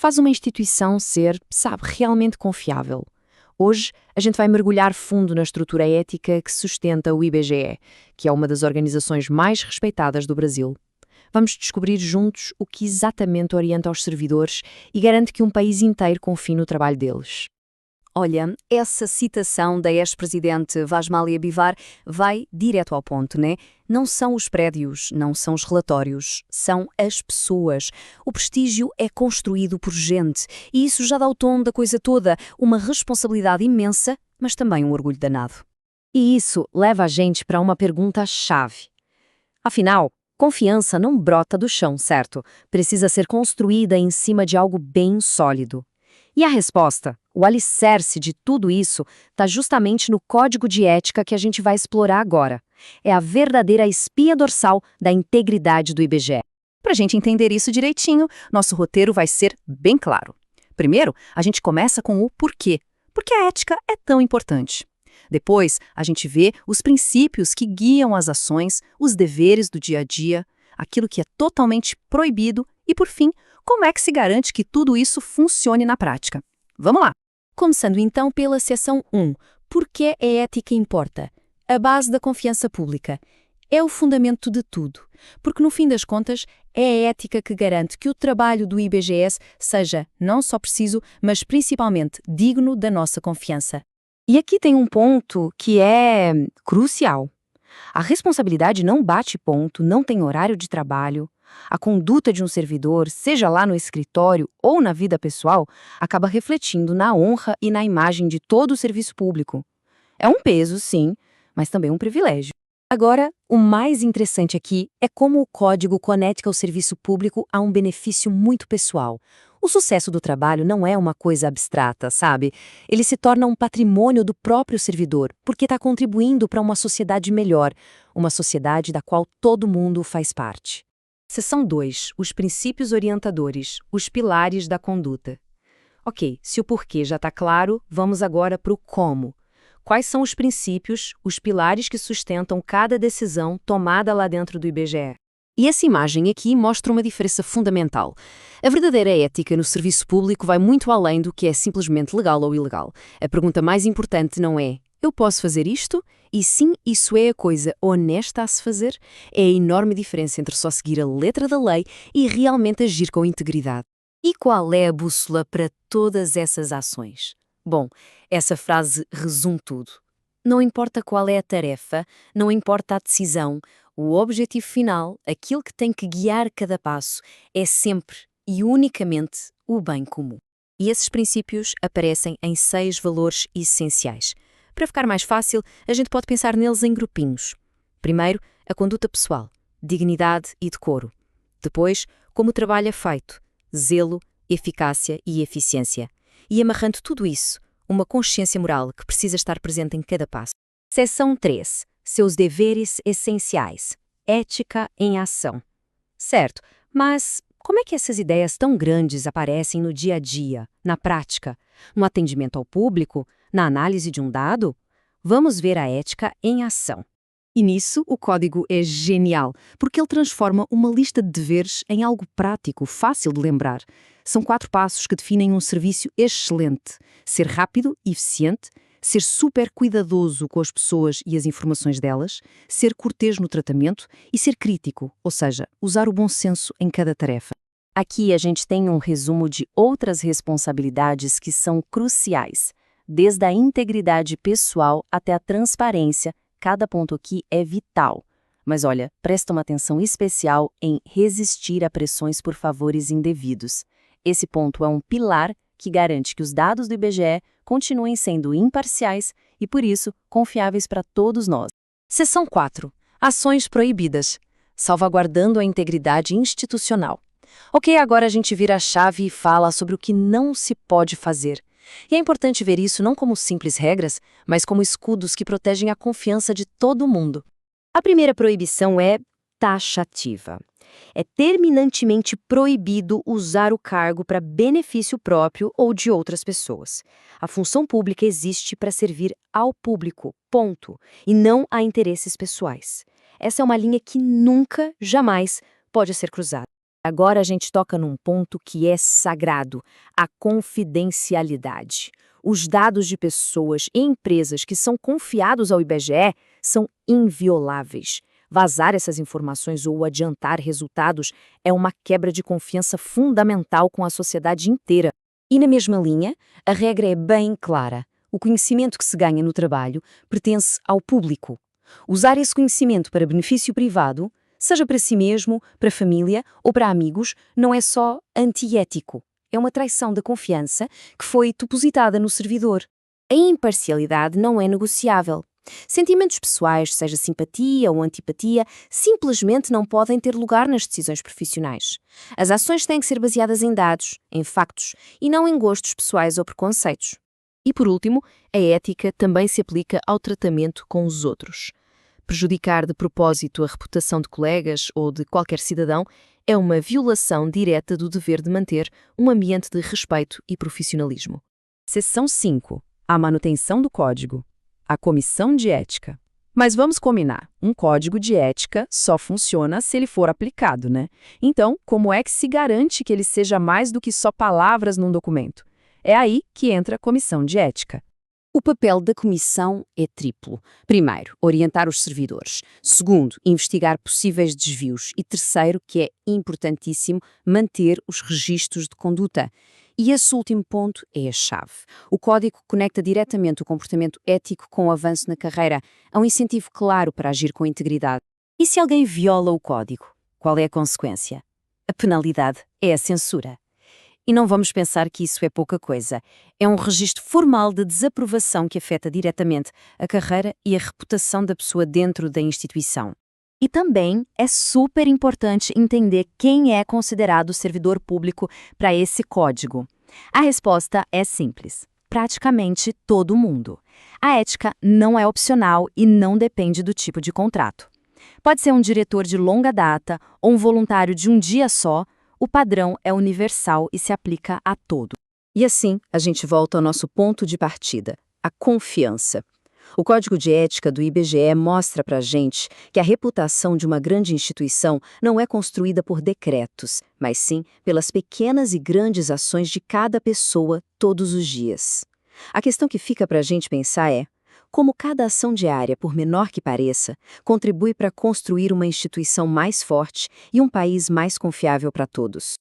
faz uma instituição ser, sabe, realmente confiável? Hoje, a gente vai mergulhar fundo na estrutura ética que sustenta o IBGE, que é uma das organizações mais respeitadas do Brasil. Vamos descobrir juntos o que exatamente orienta os servidores e garante que um país inteiro confie no trabalho deles. Olha, essa citação da ex-presidente Vasmália Bivar vai direto ao ponto, né? Não são os prédios, não são os relatórios, são as pessoas. O prestígio é construído por gente e isso já dá o tom da coisa toda, uma responsabilidade imensa, mas também um orgulho danado. E isso leva a gente para uma pergunta-chave. Afinal, confiança não brota do chão, certo? Precisa ser construída em cima de algo bem sólido. E a resposta, o alicerce de tudo isso, está justamente no código de ética que a gente vai explorar agora. É a verdadeira espinha dorsal da integridade do IBGE. Para a gente entender isso direitinho, nosso roteiro vai ser bem claro. Primeiro, a gente começa com o porquê. Por que a ética é tão importante? Depois, a gente vê os princípios que guiam as ações, os deveres do dia a dia, aquilo que é totalmente proibido e, por fim, como é que se garante que tudo isso funcione na prática? Vamos lá! Começando então pela seção 1. Por que a ética importa? A base da confiança pública. É o fundamento de tudo, porque no fim das contas é a ética que garante que o trabalho do IBGS seja não só preciso, mas principalmente digno da nossa confiança. E aqui tem um ponto que é crucial. A responsabilidade não bate ponto, não tem horário de trabalho. A conduta de um servidor, seja lá no escritório ou na vida pessoal, acaba refletindo na honra e na imagem de todo o serviço público. É um peso, sim, mas também um privilégio. Agora, o mais interessante aqui é como o código conecta o serviço público a um benefício muito pessoal. O sucesso do trabalho não é uma coisa abstrata, sabe? Ele se torna um patrimônio do próprio servidor, porque está contribuindo para uma sociedade melhor, uma sociedade da qual todo mundo faz parte. Seção 2. Os princípios orientadores, os pilares da conduta. Ok, se o porquê já está claro, vamos agora para o como. Quais são os princípios, os pilares que sustentam cada decisão tomada lá dentro do IBGE? E essa imagem aqui mostra uma diferença fundamental. A verdadeira ética no serviço público vai muito além do que é simplesmente legal ou ilegal. A pergunta mais importante não é: eu posso fazer isto? E sim, isso é a coisa honesta a se fazer? É a enorme diferença entre só seguir a letra da lei e realmente agir com integridade. E qual é a bússola para todas essas ações? Bom, essa frase resume tudo. Não importa qual é a tarefa, não importa a decisão, o objetivo final, aquilo que tem que guiar cada passo, é sempre e unicamente o bem comum. E esses princípios aparecem em 6 valores essenciais. Para ficar mais fácil, a gente pode pensar neles em grupinhos. Primeiro, a conduta pessoal, dignidade e decoro. Depois, como o trabalho é feito, zelo, eficácia e eficiência. E amarrando tudo isso, uma consciência moral que precisa estar presente em cada passo. Seção 3. Seus deveres essenciais. Ética em ação. Certo, mas como é que essas ideias tão grandes aparecem no dia a dia, na prática? No atendimento ao público? Na análise de um dado? Vamos ver a ética em ação. E nisso, o código é genial, porque ele transforma uma lista de deveres em algo prático, fácil de lembrar. São 4 passos que definem um serviço excelente. Ser rápido e eficiente, ser super cuidadoso com as pessoas e as informações delas, ser cortês no tratamento e ser crítico, ou seja, usar o bom senso em cada tarefa. Aqui a gente tem um resumo de outras responsabilidades que são cruciais, desde a integridade pessoal até a transparência. Cada ponto aqui é vital. Mas olha, presta uma atenção especial em resistir a pressões por favores indevidos. Esse ponto é um pilar que garante que os dados do IBGE continuem sendo imparciais e, por isso, confiáveis para todos nós. Seção 4. Ações proibidas. Salvaguardando a integridade institucional. Ok, agora a gente vira a chave e fala sobre o que não se pode fazer. E é importante ver isso não como simples regras, mas como escudos que protegem a confiança de todo mundo. A primeira proibição é taxativa. É terminantemente proibido usar o cargo para benefício próprio ou de outras pessoas. A função pública existe para servir ao público, ponto, e não a interesses pessoais. Essa é uma linha que nunca, jamais pode ser cruzada. Agora a gente toca num ponto que é sagrado, a confidencialidade. Os dados de pessoas e empresas que são confiados ao IBGE são invioláveis. Vazar essas informações ou adiantar resultados é uma quebra de confiança fundamental com a sociedade inteira. E na mesma linha, a regra é bem clara. O conhecimento que se ganha no trabalho pertence ao público. Usar esse conhecimento para benefício privado, seja para si mesmo, para a família ou para amigos, não é só antiético. É uma traição da confiança que foi depositada no servidor. A imparcialidade não é negociável. Sentimentos pessoais, seja simpatia ou antipatia, simplesmente não podem ter lugar nas decisões profissionais. As ações têm que ser baseadas em dados, em factos, e não em gostos pessoais ou preconceitos. E por último, a ética também se aplica ao tratamento com os outros. Prejudicar de propósito a reputação de colegas ou de qualquer cidadão é uma violação direta do dever de manter um ambiente de respeito e profissionalismo. Seção 5. A manutenção do código. A comissão de ética. Mas vamos combinar, um código de ética só funciona se ele for aplicado, né? Então, como é que se garante que ele seja mais do que só palavras num documento? É aí que entra a comissão de ética. O papel da comissão é triplo. Primeiro, orientar os servidores. Segundo, investigar possíveis desvios. E terceiro, que é importantíssimo, manter os registros de conduta. E esse último ponto é a chave. O código conecta diretamente o comportamento ético com o avanço na carreira. Há um incentivo claro para agir com integridade. E se alguém viola o código? Qual é a consequência? A penalidade é a censura. E não vamos pensar que isso é pouca coisa. É um registro formal de desaprovação que afeta diretamente a carreira e a reputação da pessoa dentro da instituição. E também é super importante entender quem é considerado servidor público para esse código. A resposta é simples: praticamente todo mundo. A ética não é opcional e não depende do tipo de contrato. Pode ser um diretor de longa data ou um voluntário de um dia só. O padrão é universal e se aplica a todo. E assim, a gente volta ao nosso ponto de partida, a confiança. O Código de Ética do IBGE mostra pra gente que a reputação de uma grande instituição não é construída por decretos, mas sim pelas pequenas e grandes ações de cada pessoa todos os dias. A questão que fica pra gente pensar é: como cada ação diária, por menor que pareça, contribui para construir uma instituição mais forte e um país mais confiável para todos.